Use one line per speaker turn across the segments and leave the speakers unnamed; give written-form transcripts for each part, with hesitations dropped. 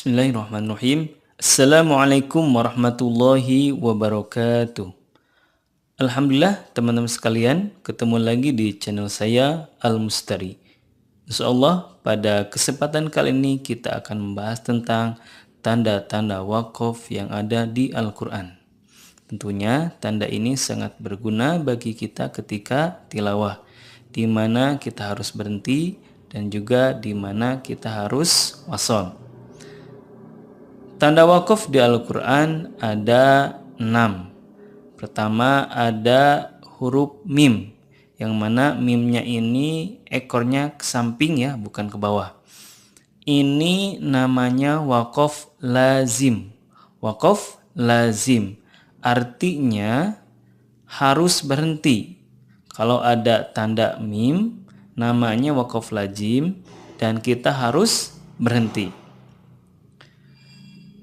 Bismillahirrahmanirrahim. Assalamualaikum warahmatullahi wabarakatuh. Alhamdulillah teman-teman sekalian, ketemu lagi di channel saya Al-Mustari. Insyaallah pada kesempatan kali ini kita akan membahas tentang tanda-tanda wakaf yang ada di Al-Quran. Tentunya tanda ini sangat berguna bagi kita ketika tilawah, di mana kita harus berhenti dan juga di mana kita harus wasol. Tanda wakaf di Al-Quran ada 6. Pertama ada huruf mim, yang mana mimnya ini ekornya ke samping ya, bukan ke bawah. Ini namanya wakaf lazim. Wakaf lazim artinya harus berhenti. Kalau ada tanda mim namanya wakaf lazim dan kita harus berhenti.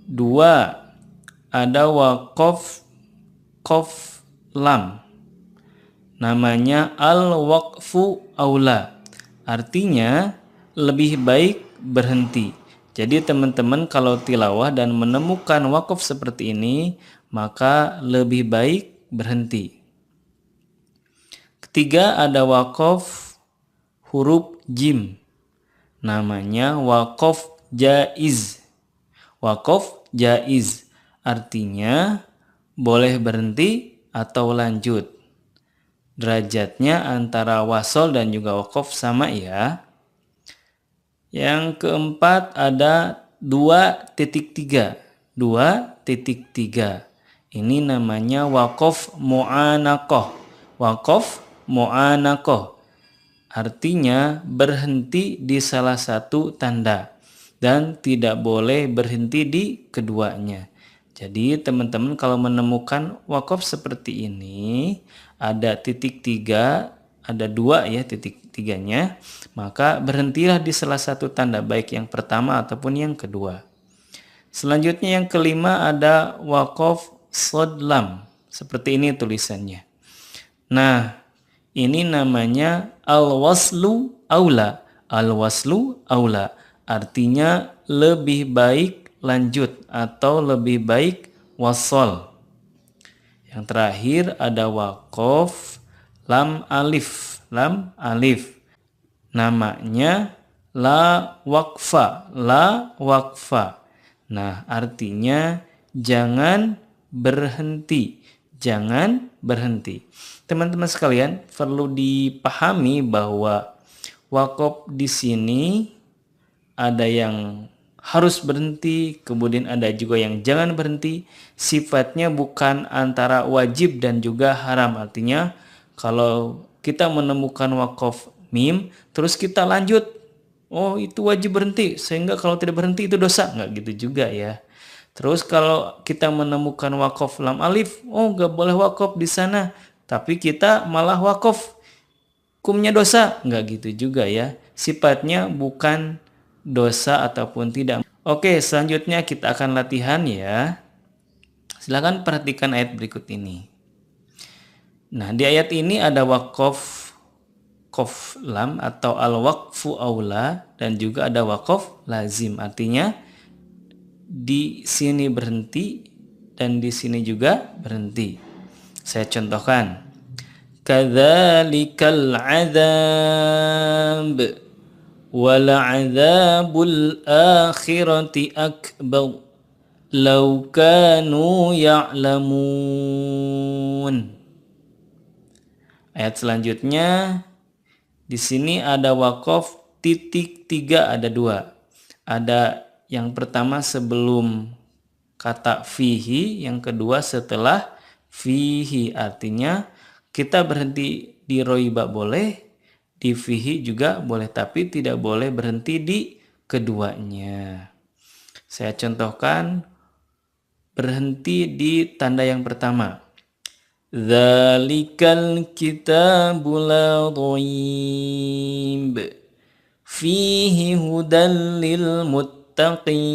2. Ada wakaf qaf lam, namanya al-waqfu aula, artinya lebih baik berhenti. Jadi teman-teman kalau tilawah dan menemukan wakaf seperti ini, maka lebih baik berhenti. Ketiga ada wakaf huruf jim, namanya wakaf jaiz. Wakaf jaiz artinya boleh berhenti atau lanjut. Derajatnya antara wasol dan juga wakaf sama ya. Yang keempat ada 2.3. 2.3. Ini namanya wakaf mu'anaqah. Wakaf mu'anaqah artinya berhenti di salah satu tanda dan tidak boleh berhenti di keduanya. Jadi teman-teman kalau menemukan wakaf seperti ini, ada titik 3, ada 2 ya titik 3-nya, maka berhentilah di salah satu tanda, baik yang pertama ataupun yang kedua. Selanjutnya yang kelima ada wakaf shad lam, seperti ini tulisannya. Nah, ini namanya al-waslu aula. Al-waslu aula artinya lebih baik lanjut atau lebih baik wasol. Yang terakhir ada wakaf lam alif. Lam alif namanya la waqfa. La waqfa. Nah, artinya jangan berhenti. Jangan berhenti. Teman-teman sekalian, perlu dipahami bahwa wakaf di sini ada yang harus berhenti, kemudian ada juga yang jangan berhenti. Sifatnya bukan antara wajib dan juga haram. Artinya kalau kita menemukan wakaf mim, terus kita lanjut, oh itu wajib berhenti, sehingga kalau tidak berhenti itu dosa. Nggak gitu juga ya. Terus kalau kita menemukan wakaf lam alif, oh nggak boleh wakaf di sana, tapi kita malah wakaf, hukumnya dosa. Nggak gitu juga ya. Sifatnya bukan dosa ataupun tidak. Oke, selanjutnya kita akan latihan ya. Silakan perhatikan ayat berikut ini. Nah, di ayat ini ada wakaf qaf lam atau al-waqfu aula dan juga ada wakaf lazim. Artinya di sini berhenti dan di sini juga berhenti. Saya contohkan. Kadzalikal adzab wal'adzabul akhirati akbar law kanu ya'lamun. Ayat selanjutnya di sini ada wakaf titik 3, ada 2. Ada yang pertama sebelum kata fihi, yang kedua setelah fihi. Artinya kita berhenti di roiba boleh, di fihi juga boleh, tapi tidak boleh berhenti di keduanya. Saya contohkan berhenti di tanda yang pertama. Dzalikal kitabu la dhaib fihi hudan lil muttaqin.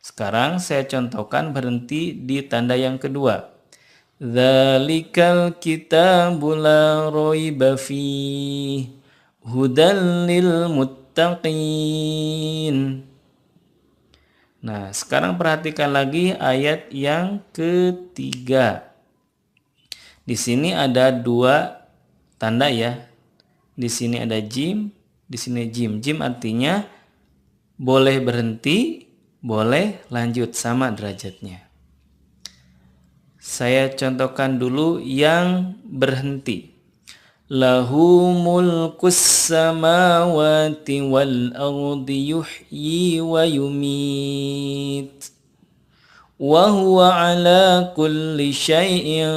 Sekarang saya contohkan berhenti di tanda yang kedua. Dzalikal kitabu la raiba fihi hudan lil muttaqin. Nah, sekarang perhatikan lagi ayat yang ketiga. Di sini ada dua tanda ya. Di sini ada jim, di sini jim. Jim artinya boleh berhenti, boleh lanjut, sama derajatnya. Saya contohkan dulu yang berhenti. Lahu mulkus samawati wal ardi yuhyi wa yumit. Wa huwa ala kulli syai'in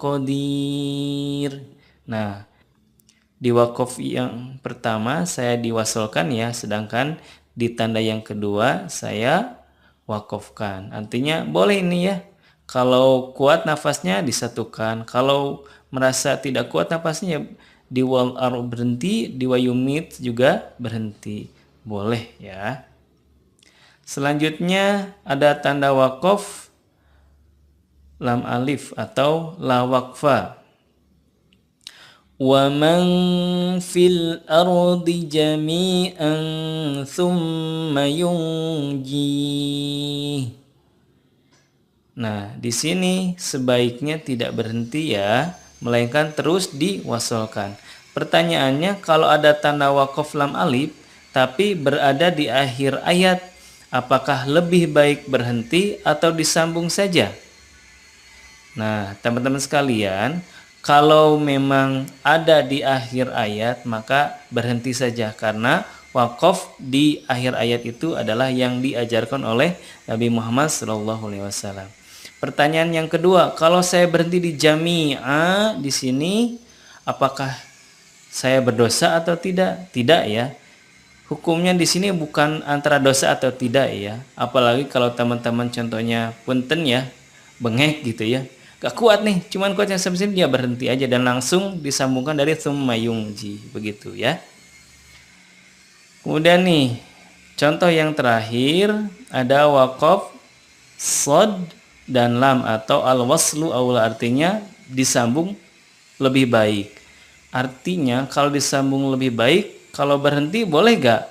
qadir. Nah, di wakof yang pertama saya diwasolkan ya, sedangkan di tanda yang kedua saya wakofkan. Artinya boleh ini ya. Kalau kuat nafasnya disatukan. Kalau merasa tidak kuat nafasnya di wal ar berhenti, di wayumit juga berhenti. Boleh ya. Selanjutnya ada tanda wakof lam alif atau la waqfa. Wa man fil ardi jami'an thumma yunji. Nah, di sini sebaiknya tidak berhenti ya, melainkan terus diwasolkan. Pertanyaannya, kalau ada tanda wakof lam alif tapi berada di akhir ayat, apakah lebih baik berhenti atau disambung saja? Nah, teman-teman sekalian, kalau memang ada di akhir ayat, maka berhenti saja, karena wakof di akhir ayat itu adalah yang diajarkan oleh Nabi Muhammad SAW. Pertanyaan yang kedua, kalau saya berhenti di jami'a di sini, apakah saya berdosa atau tidak? Tidak ya. Hukumnya di sini bukan antara dosa atau tidak ya. Apalagi kalau teman-teman contohnya punten ya, bengek gitu ya. Gak kuat nih, cuman kuat yang sampai sini, dia berhenti aja dan langsung disambungkan dari tsumma yungji, begitu ya. Kemudian nih, contoh yang terakhir ada waqaf sod dan lam atau al-waslu aula, artinya disambung lebih baik. Artinya kalau disambung lebih baik, kalau berhenti boleh gak?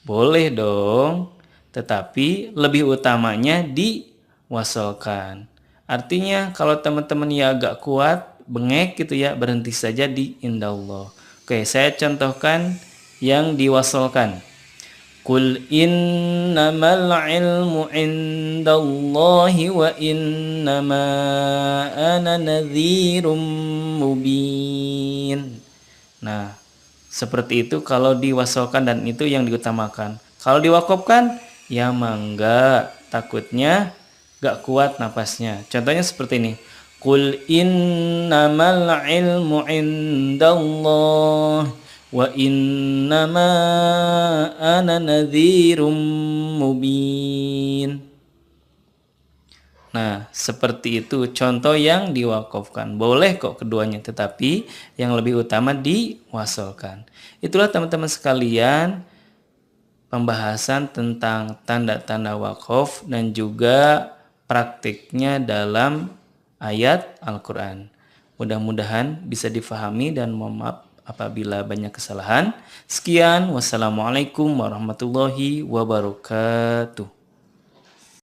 Boleh dong, tetapi lebih utamanya diwasolkan. Artinya kalau teman-teman ya agak kuat, bengek gitu ya, berhenti saja di indallah. Oke, saya contohkan yang diwasolkan. Qul innamal ilmu indallahi wa innama ana nadhirum mubin. Nah, seperti itu kalau diwasolkan dan itu yang diutamakan. Kalau diwakofkan, ya mangga, takutnya gak kuat napasnya. Contohnya seperti ini. Qul innamal ilmu indallah wa innama ana nadhirum mubin. Nah, seperti itu contoh yang diwakofkan. Boleh kok keduanya, tetapi yang lebih utama diwasolkan. Itulah teman-teman sekalian pembahasan tentang tanda-tanda wakof dan juga praktiknya dalam ayat Al-Quran. Mudah-mudahan bisa difahami dan mohon maaf apabila banyak kesalahan. Sekian, wassalamualaikum warahmatullahi wabarakatuh.